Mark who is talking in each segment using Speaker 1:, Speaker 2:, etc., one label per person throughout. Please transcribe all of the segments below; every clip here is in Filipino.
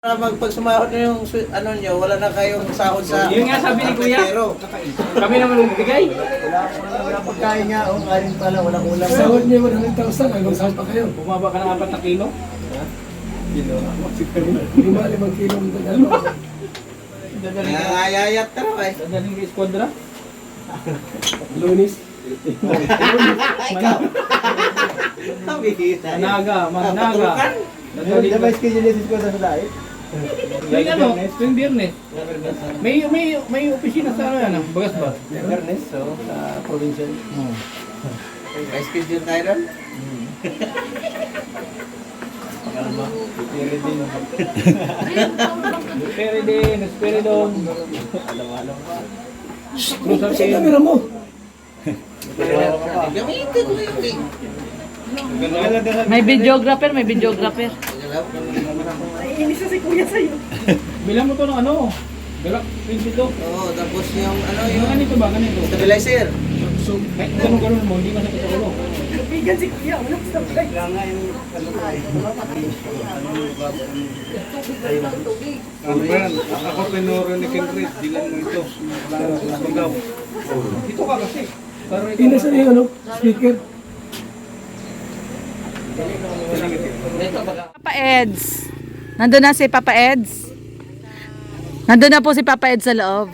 Speaker 1: Pag sumahod nyo yung ano nyo, wala na kayong sahod sa...
Speaker 2: Yun nga sabi ni Kuya. Kami naman magbigay.
Speaker 1: Wala pagkain nga, kain pala, walang ulam.
Speaker 3: Sahod niyo 100,000, ay magsahod pa kayo.
Speaker 2: Bumaba ka ng 4 na kilo.
Speaker 1: Kilo.
Speaker 3: 5 kilo ang dagalo.
Speaker 1: Ayayat ka na eh.
Speaker 2: Dadaling ka eskodra.
Speaker 3: Lunis.
Speaker 1: Ikaw.
Speaker 2: Managa, Managa.
Speaker 1: Dabay schedule ko sa diet.
Speaker 2: Yung ano, yung Biyernes. May opisina sa ano yan, Bagas ba?
Speaker 1: Biyernes, so sa provincial. May schedule tayo ron?
Speaker 2: Peridin, Esperidon.
Speaker 1: Alam-alam pa.
Speaker 3: Kasi camera mo.
Speaker 1: Gamitin mo yung link.
Speaker 4: May videographer, may videographer.
Speaker 5: Naiinis na si Kuya sa'yo.
Speaker 2: Bilang mo to ng ano? Galak, 22.
Speaker 1: Oo, tapos yung ano
Speaker 2: Yung
Speaker 1: yung
Speaker 2: ganito ba? Ganito?
Speaker 1: stabilizer.
Speaker 2: So, kahit ganun mo, hindi masakit sa ulo.
Speaker 5: Bigan si Kuya, walang sabay.
Speaker 6: Ako pinuro ni Kenrit, dilan mo ito. Nakapundaw.
Speaker 2: Dito ka kasi. Pero ito,
Speaker 3: Inasan yung ano, speaker.
Speaker 4: Papa Eds. Nandun na si Papa Eds. Nandun na po si Papa Eds sa loob.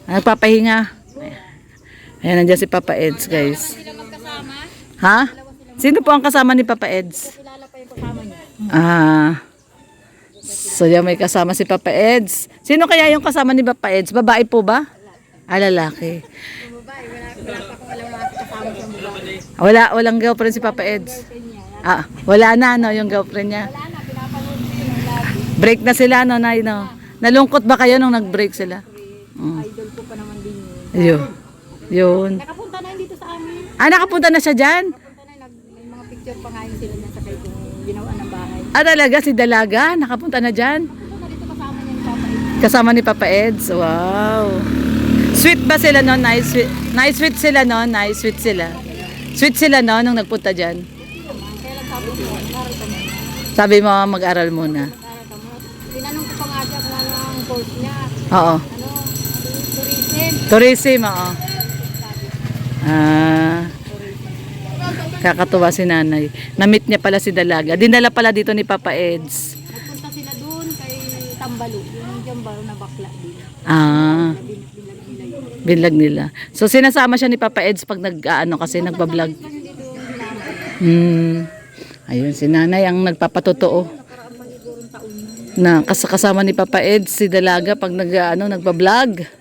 Speaker 4: Nagpapahinga. Ayan, nandiyan si Papa Eds, guys. Ha? Sino po ang kasama ni Papa Eds? Ah. So, yan may kasama si Papa Eds. Sino kaya yung kasama ni Papa Eds? Babae po ba? Ah, lalaki. Walang girlfriend si Papa Eds. Ah, wala na no yung girlfriend niya. Break na sila no, Nay, no. Nalungkot ba kayo nung nag-break sila?
Speaker 5: Idol ko pa naman din yun.
Speaker 4: Yun.
Speaker 5: Nakapunta na yun dito sa amin.
Speaker 4: Ah, nakapunta na siya dyan?
Speaker 5: Nakapunta na, may mga picture pa nga yun sila na sakay kung ginawa ng bahay.
Speaker 4: Ah, talaga si Dalaga? Nakapunta na dyan?
Speaker 5: Punta na dito kasama niya ni Papa Ed.
Speaker 4: Kasama ni Papa Eds? Wow. Sweet ba sila no? Nice sweet sila no? Nice sweet sila. Sweet sila no nung nagpunta dyan?
Speaker 5: Kaya lang sabi ko, mag-aral ka muna.
Speaker 4: Sabi mo, mag-aral muna.
Speaker 5: Mag-aral ka muna. Tinanong ko pa nga siya kung ano ang course niya.
Speaker 4: Oo.
Speaker 5: Ano, tourism.
Speaker 4: Tourism, oo. Ah, kakatuwa si nanay. Na-meet niya pala si Dalaga. Dinala pala dito ni Papa Eds.
Speaker 5: Nagpunta sila doon kay Tambalo. Yung Jambaro na bakla din.
Speaker 4: Ah,
Speaker 5: Bilag nila yun.
Speaker 4: binlag nila. So sinasama siya ni Papa Eds pag nag-ano kasi nagba-vlog.
Speaker 5: Lang hindi doon dinama.
Speaker 4: Ayun si nanay ang nagpapatotoo.
Speaker 5: Nakaraan pa sigurong taon.
Speaker 4: Na kasama ni Papa Eds si Dalaga pag nagba-vlog.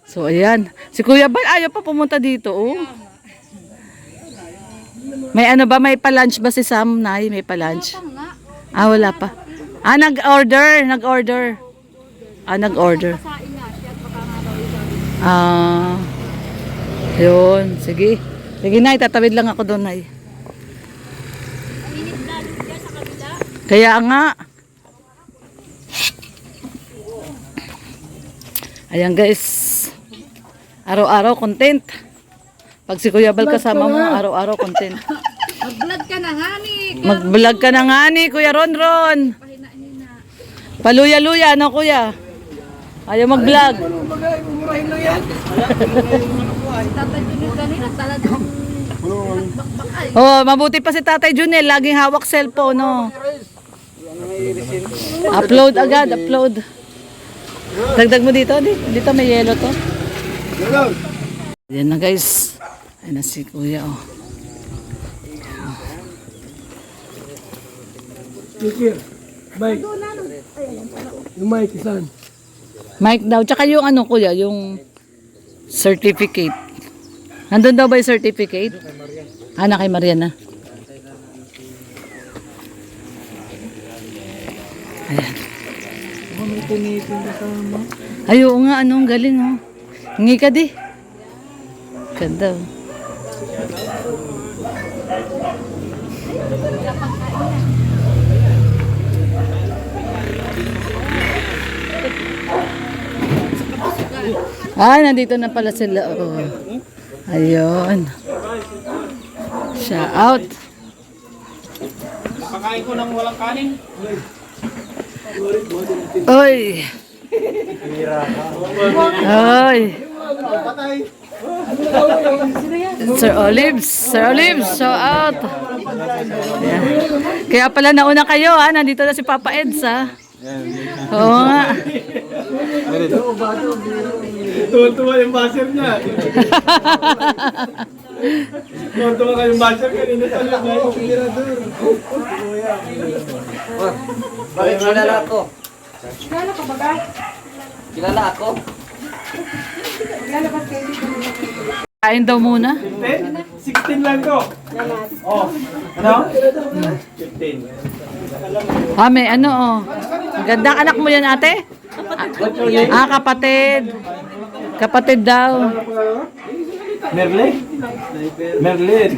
Speaker 4: So ayan, si Kuya Bal ayaw pa pumunta dito, oh. May ano ba, may pa-lunch ba si Sam, Nay? May pa-lunch?
Speaker 5: Nga,
Speaker 4: Ah, wala pa. Ah, nag-order. Ah, nag-order.
Speaker 5: kasain nga siya at baka nga daw isa.
Speaker 4: Ah, yun, sige. Sige, Nay, tatawid lang ako doon, Nay.
Speaker 5: Ang init lalo dyan sa kabila.
Speaker 4: Kaya nga. Ayan guys. Araw-araw content. Pag si Kuya Bal kasama mo, araw-araw content.
Speaker 5: Mag-vlog ka na nga ni.
Speaker 4: Mag-vlog ka na nga ni Kuya Ronron. Paluya-luya, no Kuya? Ayaw mag-vlog.
Speaker 3: Murahin lang yan.
Speaker 5: Tatay Junil kanina talagang
Speaker 4: Oh, mabuti pa si Tatay Junel, laging hawak cellphone, no. Upload agad, upload. Dagdag mo dito, dito may yellow to. Yan na guys. Ayan na si Kuya, oh.
Speaker 3: Speaker. Mike. Yung mic, isan.
Speaker 4: Mike daw, tsaka yung ano Kuya, yung certificate. Nandun daw ba yung certificate? Ah, na kay Mariana. Ayan. Ay, oo nga, anong galing, oh. Hingi ka di. Ganda, oh. Ah, nandito na pala sila, oh. Ayun. Shout out.
Speaker 2: Pakain ko ng walang kanin.
Speaker 4: Oy. Oy. Sir Olives, shout out. Ayan. Kaya pala nauna kayo ha, nandito na si Papa Eds ha. Oo nga.
Speaker 6: Tuwa-tuwa yung basher niya. Tuwa-tuwa kayong basher kanina sa loob.
Speaker 1: Bakit kilala ako?
Speaker 5: Kilala ka ba ba?
Speaker 1: Kilala ako?
Speaker 5: Lalabas kayo dito.
Speaker 4: Kain daw muna.
Speaker 6: 16 lang to. Oh. Ano? 15.
Speaker 4: May ano oh. Ang gandang anak mo yan ate? Kapatid. Kapatid daw.
Speaker 6: Merlin? Merlin.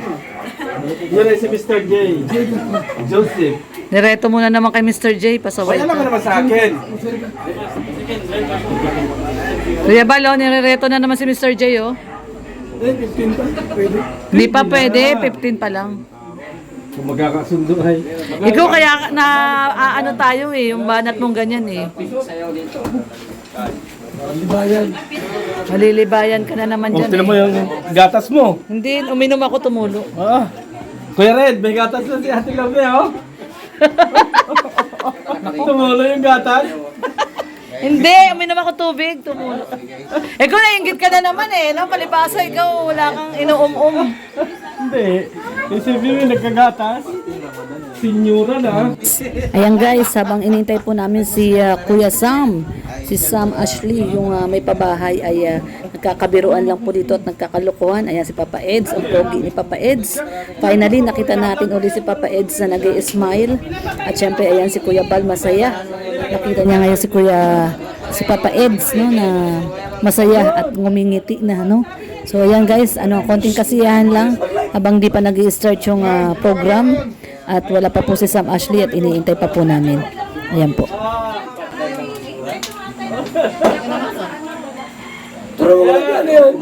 Speaker 6: Yun ay si Mr. J. Joseph.
Speaker 4: Nireto muna naman kay Mr. J. Pasaway
Speaker 6: Alam ka
Speaker 4: ka.
Speaker 6: naman sa akin.
Speaker 4: Kuya Balo, nireto na naman si Mr. J oh.
Speaker 3: 15 pa. Pwede.
Speaker 4: Hindi pa pwede, 15 pa lang.
Speaker 6: Kung magkakasundo ay.
Speaker 4: Ikaw kaya na ano tayo eh, yung banat mong ganyan eh.
Speaker 3: Libayan.
Speaker 4: Malilibayan ka na naman dyan
Speaker 6: Tinan mo
Speaker 4: eh.
Speaker 6: yung gatas mo.
Speaker 4: Hindi, uminom ako tumulo.
Speaker 6: Ah. Kuya Red, may gatas na si Ate Love oh. Tumulo yung gatas.
Speaker 4: Hindi, uminom ako tubig, tumulo. Ikaw nainggit ka na naman eh, no? Palibasa, ikaw wala kang inuum-um.
Speaker 6: Hindi. Isipin mo yung nagkagatas. Sinyura na.
Speaker 4: Ayan guys, habang inintay po namin si Kuya Sam, si Sam Ashley, yung may pabahay ay nagkakabiruan lang po dito at nagkakalukuhan. Ayan si Papa Eds, ang pogi ni Papa Eds. Finally, nakita natin ulit si Papa Eds na nag-i-smile. At syempre, ayan si Kuya Bal, masaya. Nakita niya ngayon si Papa Eds, no, na masaya at ngumingiti na, no. So ayan guys, konting kasiyahan lang habang di pa nag-i-start yung program. At wala pa po si Sam Ashley at iniintay pa po namin. Ayan po.
Speaker 3: Turo mo lang ano yun.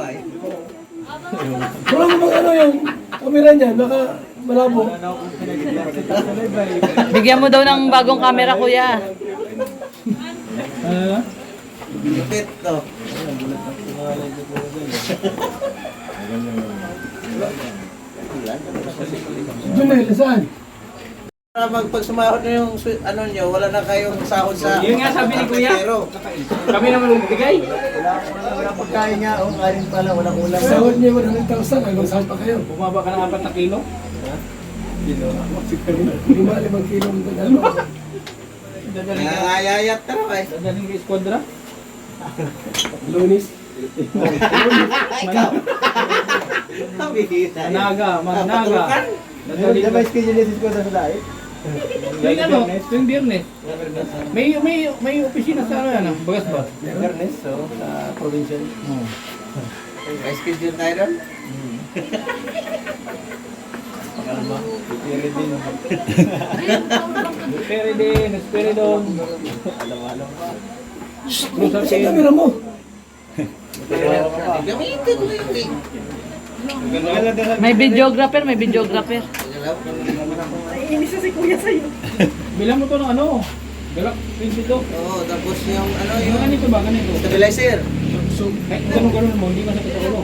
Speaker 3: Turo mo ano yung kamera niya. Baka malabo.
Speaker 4: Bigyan mo daw ng bagong camera, kuya.
Speaker 1: Lupit to.
Speaker 3: Junel, saan?
Speaker 1: Para pag sumahod na yung ano nyo, wala na kayong sahod sa...
Speaker 2: Yun nga sabi ni Kuya.
Speaker 1: Pero,
Speaker 2: Kami naman magbigay.
Speaker 1: wala pagkain nga, kain pala, walang ulam.
Speaker 3: Sahod niya 100,000. Hanggang saan pa kayo?
Speaker 2: Bumaba ka ng 4 na kilo.
Speaker 3: 5 kilo ang dala.
Speaker 1: Nangayayat ka na eh.
Speaker 2: Dadaling ka eskodra.
Speaker 3: Lunis.
Speaker 1: Ikaw. Kabihita.
Speaker 2: Managa, managa. Dadaling ka.
Speaker 1: schedule ko sa diet.
Speaker 2: Tuwing ano, tuwing biyernes. May opisina sa ano yan, bagas ba?
Speaker 1: Fairness, so, sa provincial. May schedule tayo doon?
Speaker 2: Esperidon.
Speaker 3: Saan kamera mo?
Speaker 1: Gamitin mo yung link.
Speaker 4: May videographer, may videographer.
Speaker 2: Bilang mo to ng ano? Galak, pinto.
Speaker 1: Oo, tapos yung ano
Speaker 2: Yung
Speaker 1: yung
Speaker 2: ganito ba, ganito?
Speaker 1: stabilizer.
Speaker 2: So, kahit ganun mo, hindi masakit sa ulo.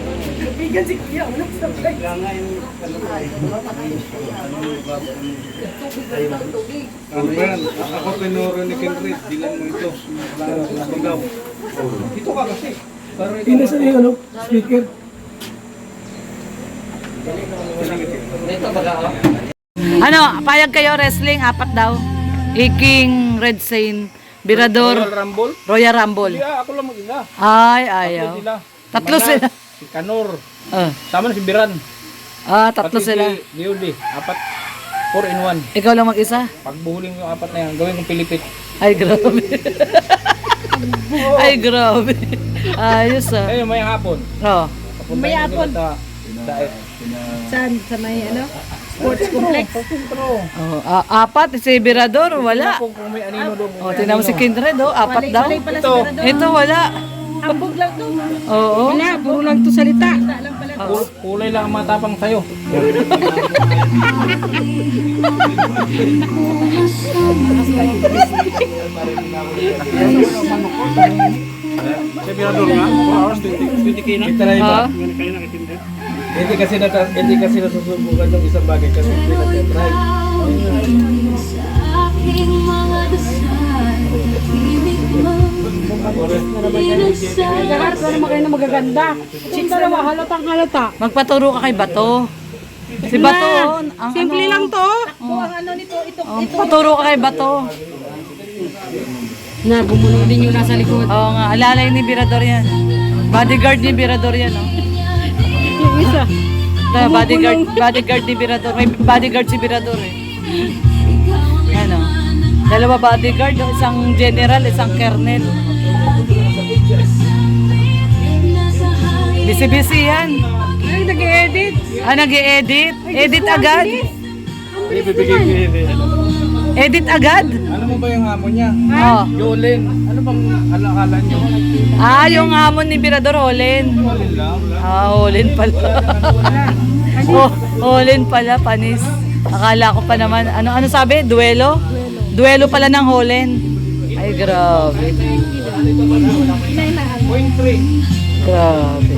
Speaker 6: Ako pinuro ni Kenrit. Dilan mo ito. Ikaw.
Speaker 2: Dito ka kasi. Pero ito,
Speaker 3: Inasan yung ano? Speaker.
Speaker 1: Ito baga ako.
Speaker 4: Ano, payag kayo wrestling, 4 daw. Iking, Red Saint, Birador,
Speaker 2: Royal Rumble?
Speaker 4: Royal Rumble.
Speaker 2: Hindi, ako lang mag-isa.
Speaker 4: Ay, ayaw.
Speaker 2: Sila.
Speaker 4: Tatlo sila.
Speaker 2: Si Kanor.
Speaker 4: Ah,
Speaker 2: Sama na si Biran.
Speaker 4: tatlo
Speaker 2: Pati
Speaker 4: sila.
Speaker 2: si Leody. 4 in 1.
Speaker 4: Ikaw lang mag-isa?
Speaker 2: Pagbuhuling yung 4 na yan, gawin kong pilipit.
Speaker 4: Ay, grabe. Ay, grabe. Ayos ah.
Speaker 2: Eh, may hapon.
Speaker 4: Oh.
Speaker 2: May hapon.
Speaker 5: Saan? Sa may ano? Sports complex.
Speaker 4: Oh, 4, si Birador, wala.
Speaker 2: Kung may anino doon.
Speaker 4: Oh, tingnan mo si Kindred, 4 daw.
Speaker 5: Walay pala
Speaker 2: Ito.
Speaker 5: sa Mirador.
Speaker 4: Ito, wala.
Speaker 5: Hambog lang to.
Speaker 4: Oo.
Speaker 5: Wala, puro lang to salita. Wala lang pala
Speaker 2: Kulay lang ang matapang sa'yo.
Speaker 6: Sa Mirador nga, 4 hours, 20k na.
Speaker 3: Kita na iba.
Speaker 4: Oh.
Speaker 3: Hindi kasi nasusubukan yung isang bagay kasi hindi na-try.
Speaker 5: Lahat na naman kayo na magaganda. Chicks dalawa, halatang halata.
Speaker 4: Magpaturo ka kay Bato. Si Bato, ang
Speaker 5: Simple
Speaker 4: ano,
Speaker 5: lang to.
Speaker 4: paturo ka kay Bato.
Speaker 5: Na, bumulong din yung nasa likod.
Speaker 4: Oo nga, alalay ni Birador yan. Bodyguard ni Birador yan, oh.
Speaker 5: Yung isa.
Speaker 4: Bodyguard ni Birador. May bodyguard si Birador, eh. Ano? Dalawa bodyguard, oh. Isang general, isang colonel. Busy-busy yan.
Speaker 5: Ay, nag-edit.
Speaker 4: Nag-i-edit? Edit agad?
Speaker 6: Ibibigay ko yun eh.
Speaker 4: Edit agad?
Speaker 6: Ano mo ba yung hamon niya?
Speaker 4: Oh.
Speaker 6: Yolin. Ano bang alakala niyo?
Speaker 4: Yung hamon ni Birador, Holin.
Speaker 6: Yolin lang.
Speaker 4: Holin pala. Oh, Holin pala, panis. Akala ko pa naman, ano sabi? Duelo? Duelo pala ng Holin. Ay, grabe.
Speaker 6: Point 3.
Speaker 4: Grabe.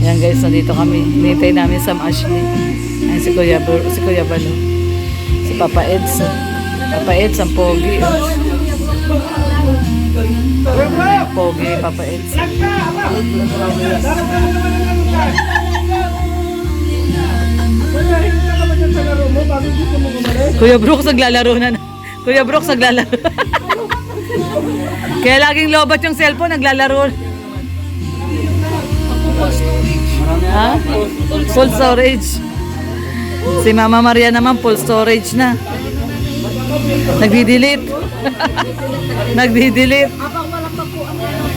Speaker 4: Yan guys, nandito kami. Hinintay namin sa Ashley. Ayan si Kuya Balo. Si Papa Eds. Papa Eds, ang pogi. Pogi, Papa Eds. Kuya Brooks naglalaro na. Kuya Brooks naglalaro. Kaya laging lobat yung cellphone, naglalaro. Ha? Full storage. Si Mama Maria naman full storage na. Nagdi-delete. Nagdi-delete.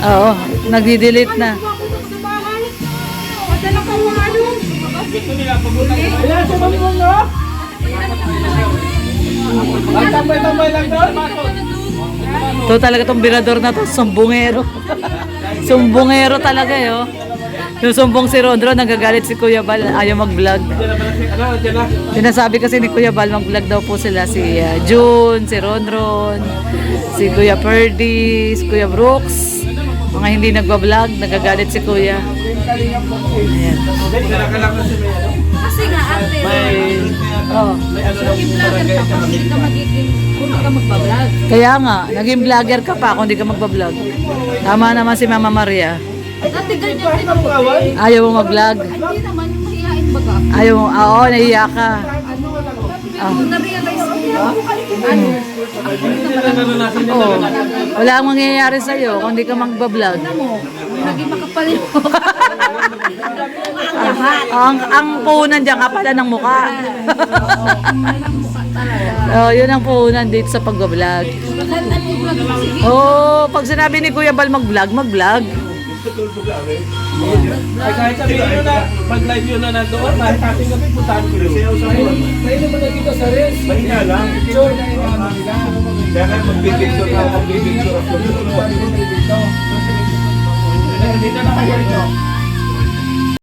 Speaker 4: Oo, nagdi-delete na.
Speaker 3: Tambay-tambay lang doon.
Speaker 4: Ito talaga tong Birador na to, sumbongero. Sumbongero talaga eh, oh. Yung sumbong si Rondro, nagagalit si Kuya Bal, ayaw mag-vlog. Sinasabi kasi ni Kuya Bal, mag-vlog daw po sila si June, si Rondron, si Kuya Perdy, si Kuya Brooks. Mga hindi nagbablog, nagagalit si Kuya. Ayan.
Speaker 5: Kasi nga, ate.
Speaker 4: Oh.
Speaker 5: Yung vlogger ka pa, hindi ka magiging, kung hindi ka magbablog.
Speaker 4: Kaya nga, naging vlogger ka pa kung hindi ka magbablog. Tama naman si Mama Maria.
Speaker 5: Ate, ganyan din ako.
Speaker 4: Ayaw mo mag-vlog.
Speaker 5: Hindi naman, yung mahihain baga.
Speaker 4: Ayaw mo, oo, nahiya ka.
Speaker 5: Pero na-realize ko, ano,
Speaker 4: Oo. Wala ang mangyayari sa'yo kung hindi ka magbablog.
Speaker 5: naging makapal yun.
Speaker 4: Ang puhunan dyan ka pala ng mukha. Oh, yun ang puhunan dito sa pag-vlog. Oh, pag sinabi ni Kuya Bal mag-vlog, mag-vlog.
Speaker 3: Ay, kahit sabihin nyo na, mag-live yun na nandoon, kahit ating gabi, puntahan ko yun. May naman nagkita sa res.
Speaker 6: Mahina lang.
Speaker 3: Picture na yung mga nila.
Speaker 6: Kaya nga magbibigsure ako.
Speaker 3: Dito na kayo ito.